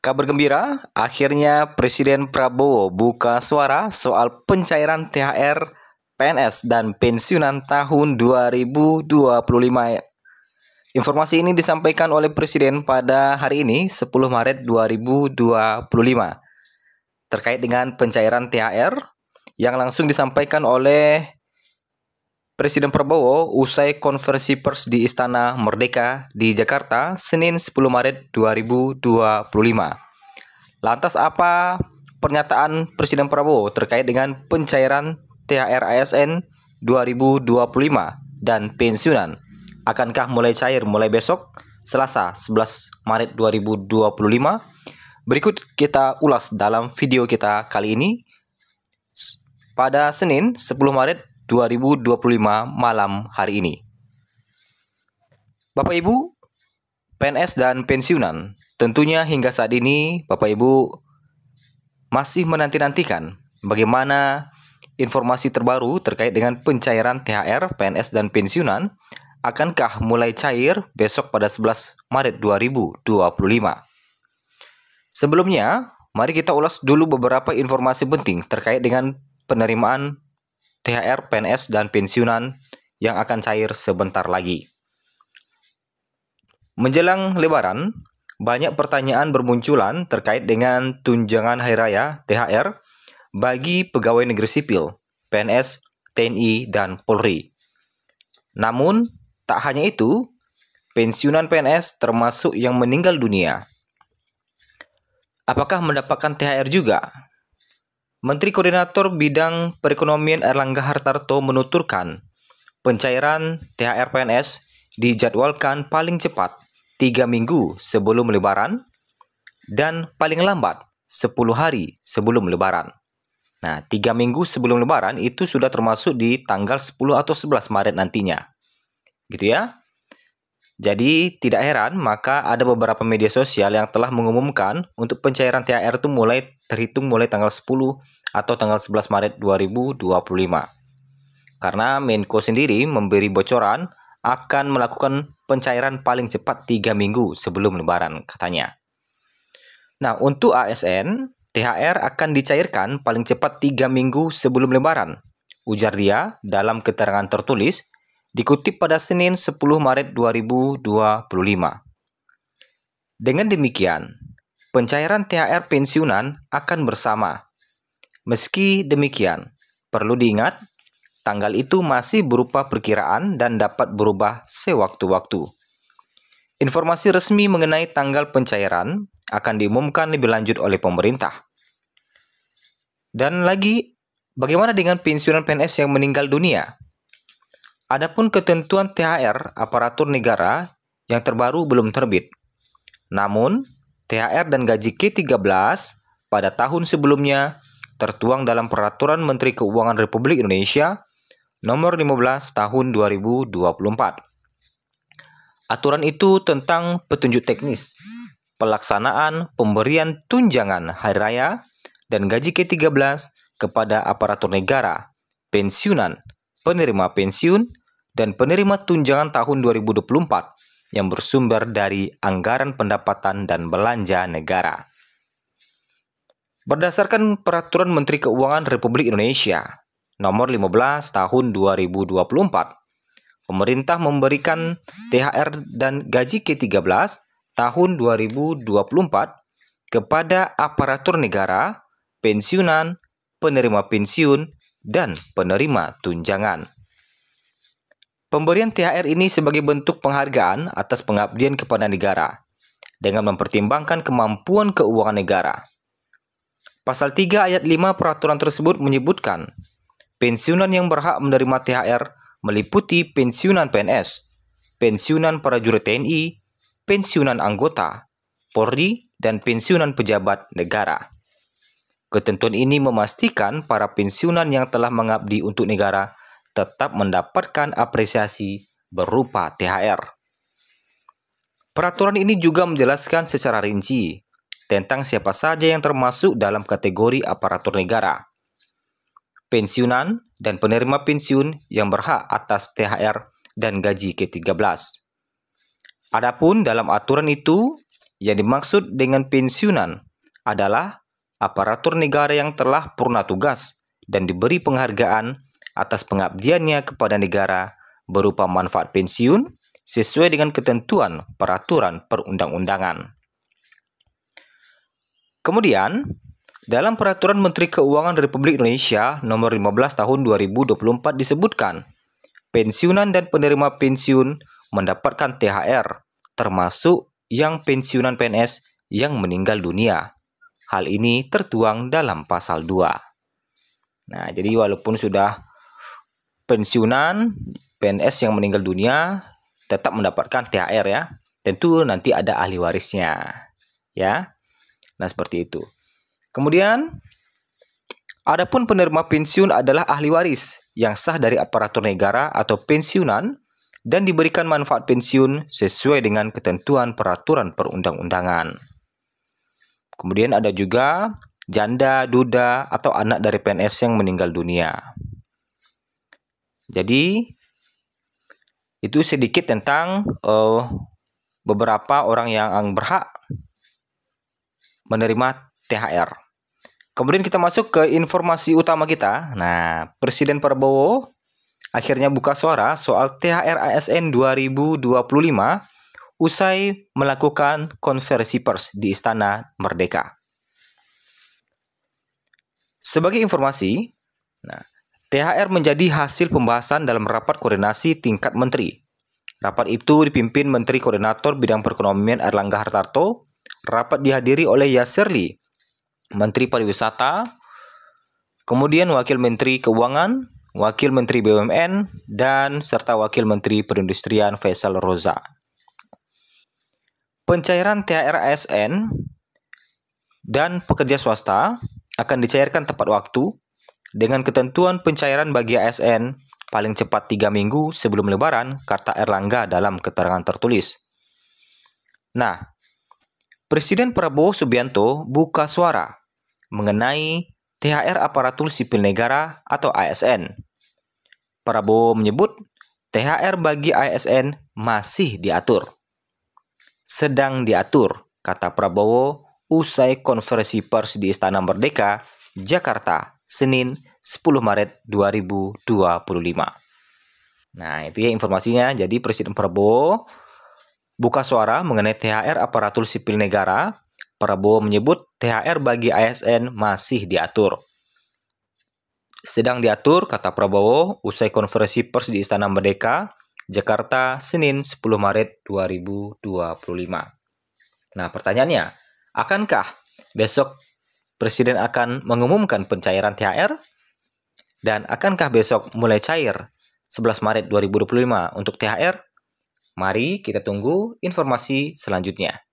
Kabar gembira, akhirnya Presiden Prabowo buka suara soal pencairan THR, PNS, dan pensiunan tahun 2025. Informasi ini disampaikan oleh Presiden pada hari ini, 10 Maret 2025, terkait dengan pencairan THR yang langsung disampaikan oleh Presiden Prabowo usai konferensi pers di Istana Merdeka di Jakarta, Senin 10 Maret 2025. Lantas apa pernyataan Presiden Prabowo terkait dengan pencairan THR ASN 2025 dan pensiunan? Akankah mulai cair mulai besok, Selasa 11 Maret 2025? Berikut kita ulas dalam video kita kali ini pada Senin 10 Maret 2025 malam hari ini. Bapak Ibu, PNS dan pensiunan, tentunya hingga saat ini Bapak Ibu masih menanti-nantikan bagaimana informasi terbaru terkait dengan pencairan THR, PNS dan pensiunan. Akankah mulai cair besok pada 11 Maret 2025? Sebelumnya, mari kita ulas dulu beberapa informasi penting terkait dengan penerimaan THR, PNS, dan pensiunan yang akan cair sebentar lagi. Menjelang Lebaran, banyak pertanyaan bermunculan terkait dengan tunjangan hari raya THR bagi pegawai negeri sipil, PNS, TNI, dan Polri. Namun, tak hanya itu, pensiunan PNS termasuk yang meninggal dunia. Apakah mendapatkan THR juga? Menteri Koordinator Bidang Perekonomian Erlangga Hartarto menuturkan, pencairan THR PNS dijadwalkan paling cepat 3 minggu sebelum Lebaran dan paling lambat 10 hari sebelum Lebaran. Nah, 3 minggu sebelum Lebaran itu sudah termasuk di tanggal 10 atau 11 Maret nantinya. Gitu ya. Jadi, tidak heran maka ada beberapa media sosial yang telah mengumumkan untuk pencairan THR itu terhitung mulai tanggal 10 atau tanggal 11 Maret 2025. Karena Menko sendiri memberi bocoran akan melakukan pencairan paling cepat 3 minggu sebelum Lebaran, katanya. Nah, untuk ASN, THR akan dicairkan paling cepat 3 minggu sebelum Lebaran, ujar dia dalam keterangan tertulis dikutip pada Senin 10 Maret 2025. Dengan demikian, pencairan THR pensiunan akan bersama. Meski demikian, perlu diingat, tanggal itu masih berupa perkiraan dan dapat berubah sewaktu-waktu. Informasi resmi mengenai tanggal pencairan akan diumumkan lebih lanjut oleh pemerintah. Dan lagi, bagaimana dengan pensiunan PNS yang meninggal dunia? Adapun ketentuan THR aparatur negara yang terbaru belum terbit. Namun, THR dan gaji K13 pada tahun sebelumnya tertuang dalam Peraturan Menteri Keuangan Republik Indonesia Nomor 15 Tahun 2024. Aturan itu tentang petunjuk teknis, pelaksanaan pemberian tunjangan hari raya dan gaji K13 kepada aparatur negara, pensiunan, penerima pensiun, dan penerima tunjangan tahun 2024 yang bersumber dari anggaran pendapatan dan belanja negara. Berdasarkan Peraturan Menteri Keuangan Republik Indonesia Nomor 15 Tahun 2024, pemerintah memberikan THR dan gaji K13 tahun 2024 kepada aparatur negara, pensiunan, penerima pensiun, dan penerima tunjangan. Pemberian THR ini sebagai bentuk penghargaan atas pengabdian kepada negara dengan mempertimbangkan kemampuan keuangan negara. Pasal 3 ayat 5 peraturan tersebut menyebutkan, pensiunan yang berhak menerima THR meliputi pensiunan PNS, pensiunan prajurit TNI, pensiunan anggota Polri, dan pensiunan pejabat negara. Ketentuan ini memastikan para pensiunan yang telah mengabdi untuk negara tetap mendapatkan apresiasi berupa THR. Peraturan ini juga menjelaskan secara rinci tentang siapa saja yang termasuk dalam kategori aparatur negara, pensiunan, dan penerima pensiun yang berhak atas THR dan gaji K13. Adapun dalam aturan itu, Yang dimaksud dengan pensiunan adalah aparatur negara yang telah purna tugas dan diberi penghargaan atas pengabdiannya kepada negara berupa manfaat pensiun sesuai dengan ketentuan peraturan perundang-undangan. Kemudian, dalam Peraturan Menteri Keuangan Republik Indonesia Nomor 15 Tahun 2024 disebutkan, pensiunan dan penerima pensiun mendapatkan THR, termasuk yang pensiunan PNS yang meninggal dunia. Hal ini tertuang dalam pasal 2. Nah, jadi walaupun sudah pensiunan, PNS yang meninggal dunia tetap mendapatkan THR ya. Tentu nanti ada ahli warisnya. Ya. Nah, seperti itu. Kemudian, adapun penerima pensiun adalah ahli waris yang sah dari aparatur negara atau pensiunan dan diberikan manfaat pensiun sesuai dengan ketentuan peraturan perundang-undangan. Kemudian ada juga janda, duda, atau anak dari PNS yang meninggal dunia. Jadi, itu sedikit tentang beberapa orang yang berhak menerima THR. Kemudian kita masuk ke informasi utama kita. Nah, Presiden Prabowo akhirnya buka suara soal THR ASN 2025 usai melakukan konferensi pers di Istana Merdeka. Sebagai informasi, THR menjadi hasil pembahasan dalam rapat koordinasi tingkat menteri. Rapat itu dipimpin Menteri Koordinator Bidang Perekonomian Airlangga Hartarto. Rapat dihadiri oleh Yasserli, Menteri Pariwisata, kemudian Wakil Menteri Keuangan, Wakil Menteri BUMN, dan serta Wakil Menteri Perindustrian Faisal Roza. Pencairan THR ASN dan pekerja swasta akan dicairkan tepat waktu dengan ketentuan pencairan bagi ASN paling cepat 3 minggu sebelum Lebaran, kata Airlangga dalam keterangan tertulis. Nah, Presiden Prabowo Subianto buka suara mengenai THR aparatur sipil negara atau ASN. Prabowo menyebut THR bagi ASN masih diatur. Sedang diatur, kata Prabowo usai konferensi pers di Istana Merdeka, Jakarta, Senin 10 Maret 2025. Nah, itu ya informasinya. Jadi Presiden Prabowo buka suara mengenai THR aparatur sipil negara. Prabowo menyebut THR bagi ASN masih diatur. Sedang diatur, kata Prabowo, usai konferensi pers di Istana Merdeka, Jakarta, Senin 10 Maret 2025. Nah, pertanyaannya, akankah besok Presiden akan mengumumkan pencairan THR? Dan akankah besok mulai cair 11 Maret 2025 untuk THR? Mari kita tunggu informasi selanjutnya.